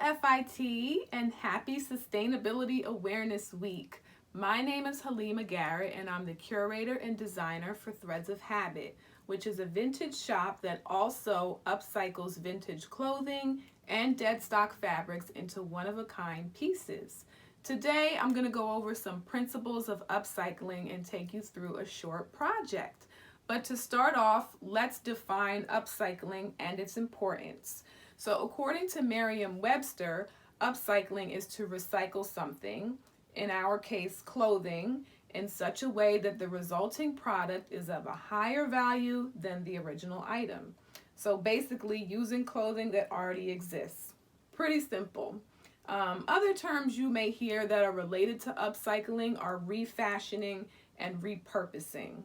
FIT and happy Sustainability Awareness Week. My name is Halima Garrett and I'm the curator and designer for Threads of Habit, which is a vintage shop that also upcycles vintage clothing and dead stock fabrics into one-of-a-kind pieces. Today I'm going to go over some principles of upcycling and take you through a short project. But to start off, let's define upcycling and its importance. So according to Merriam-Webster, upcycling is to recycle something, in our case clothing, in such a way that the resulting product is of a higher value than the original item. So basically using clothing that already exists. Pretty simple. Other terms you may hear that are related to upcycling are refashioning and repurposing.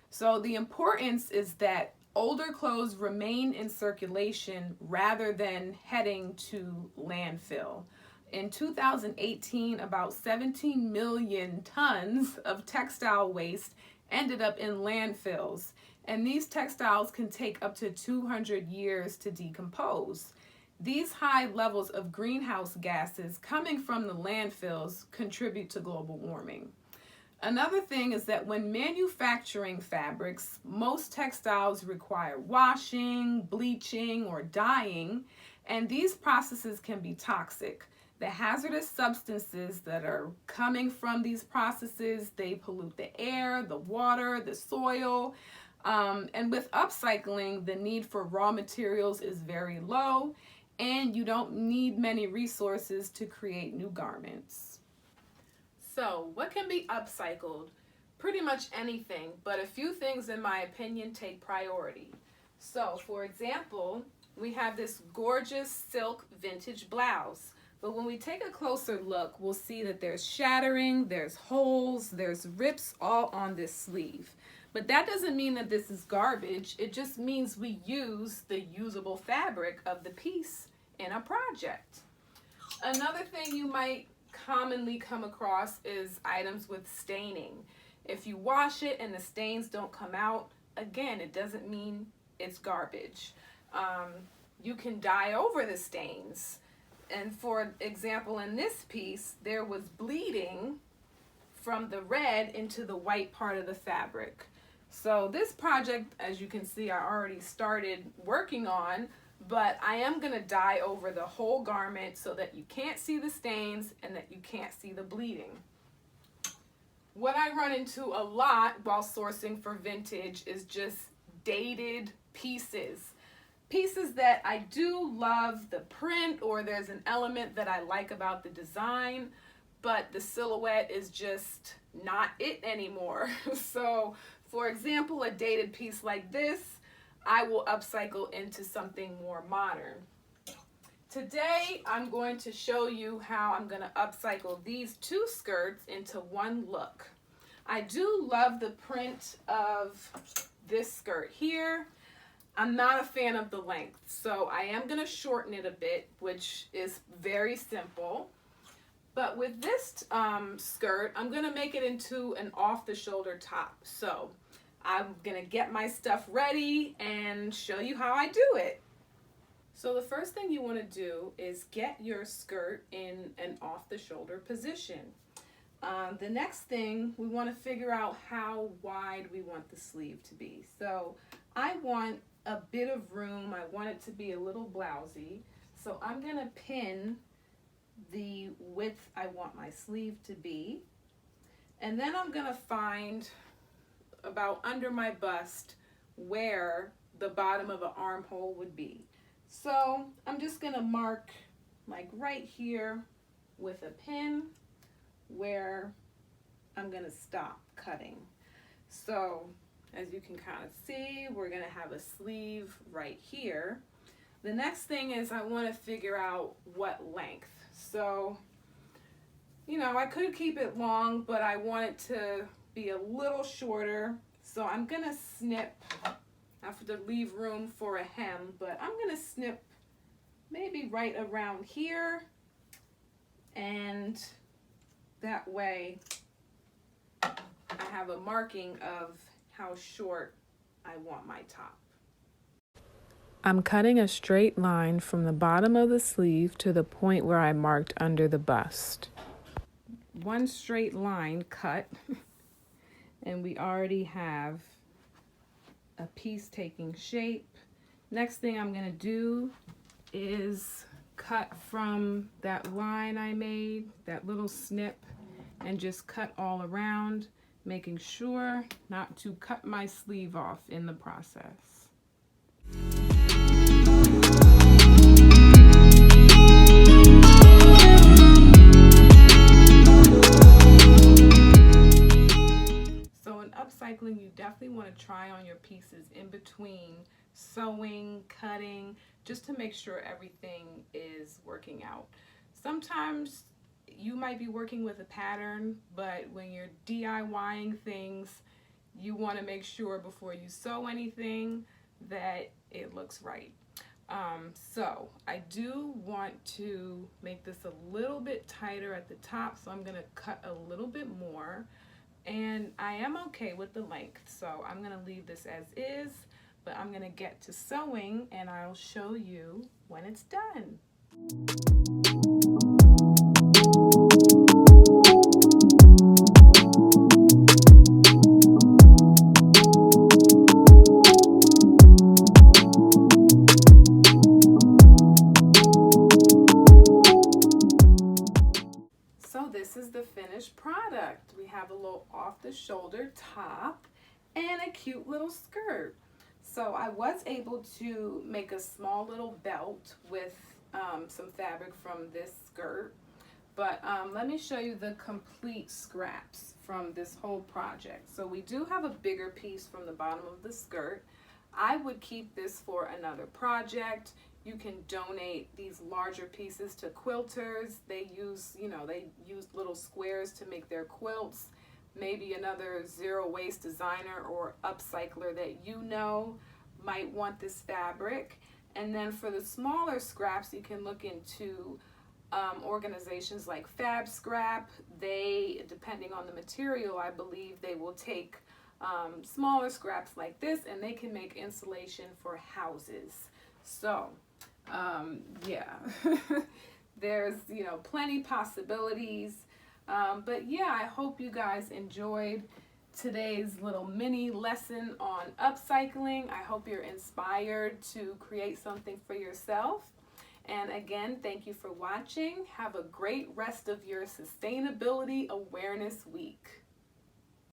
So the importance is that older clothes remain in circulation rather than heading to landfill. In 2018, about 17 million tons of textile waste ended up in landfills, and these textiles can take up to 200 years to decompose. These high levels of greenhouse gases coming from the landfills contribute to global warming. Another thing is that when manufacturing fabrics, most textiles require washing, bleaching, or dyeing, and these processes can be toxic. The hazardous substances that are coming from these processes, they pollute the air, the water, the soil, and with upcycling, the need for raw materials is very low, and you don't need many resources to create new garments. So, what can be upcycled? Pretty much anything, but a few things in my opinion take priority. So, for example, we have this gorgeous silk vintage blouse, but when we take a closer look, we'll see that there's shattering, there's holes, there's rips all on this sleeve. But that doesn't mean that this is garbage, it just means we use the usable fabric of the piece in a project. Another thing you might commonly come across is items with staining. If you wash it and the stains don't come out, again, it doesn't mean it's garbage. You can dye over the stains. And for example, in this piece, there was bleeding from the red into the white part of the fabric. So this project, as you can see, I already started working on, but I am going to dye over the whole garment so that you can't see the stains and that you can't see the bleeding. What I run into a lot while sourcing for vintage is just dated pieces. Pieces that I do love the print, or there's an element that I like about the design, but the silhouette is just not it anymore. So for example, a dated piece like this, I will upcycle into something more modern. Today, I'm going to show you how I'm going to upcycle these two skirts into one look. I do love the print of this skirt here. I'm not a fan of the length, so I am going to shorten it a bit, which is very simple. But with this skirt, I'm going to make it into an off-the-shoulder top. So I'm going to get my stuff ready and show you how I do it. So the first thing you want to do is get your skirt in an off-the-shoulder position. The next thing, we want to figure out how wide we want the sleeve to be. So I want a bit of room. I want it to be a little blousy. So I'm going to pin the width I want my sleeve to be. And then I'm going to find about under my bust where the bottom of an armhole would be. So I'm just going to mark like right here with a pin where I'm going to stop cutting. So as you can kind of see, we're going to have a sleeve right here. The next thing is I want to figure out what length. So, you know, I could keep it long, but I want it to be a little shorter. So I'm going to snip. I have to leave room for a hem, but I'm going to snip maybe right around here, and that way I have a marking of how short I want my top. I'm cutting a straight line from the bottom of the sleeve to the point where I marked under the bust. One straight line cut, and we already have a piece taking shape. Next thing I'm going to do is cut from that line I made, that little snip, and just cut all around, making sure not to cut my sleeve off in the process. So in upcycling, you definitely want to try on your pieces in between sewing, cutting, just to make sure everything is working out. Sometimes you might be working with a pattern, but when you're DIYing things, you want to make sure before you sew anything that it looks right. So I do want to make this a little bit tighter at the top, so I'm going to cut a little bit more. And I am okay with the length, so I'm going to leave this as is, but I'm going to get to sewing and I'll show you when it's done. So this is the finished product. We have a little off the shoulder top and a cute little skirt. So I was able to make a small little belt with some fabric from this skirt, but let me show you the complete scraps from this whole project. So we do have a bigger piece from the bottom of the skirt. I would keep this for another project. You can donate these larger pieces to quilters. They use little squares to make their quilts. Maybe another zero waste designer or upcycler that you know might want this fabric. And then for the smaller scraps, you can look into organizations like Fab Scrap. They, depending on the material, I believe they will take smaller scraps like this and they can make insulation for houses. So yeah, there's plenty possibilities. But yeah, I hope you guys enjoyed today's little mini lesson on upcycling. I hope you're inspired to create something for yourself. And again, thank you for watching. Have a great rest of your Sustainability Awareness Week.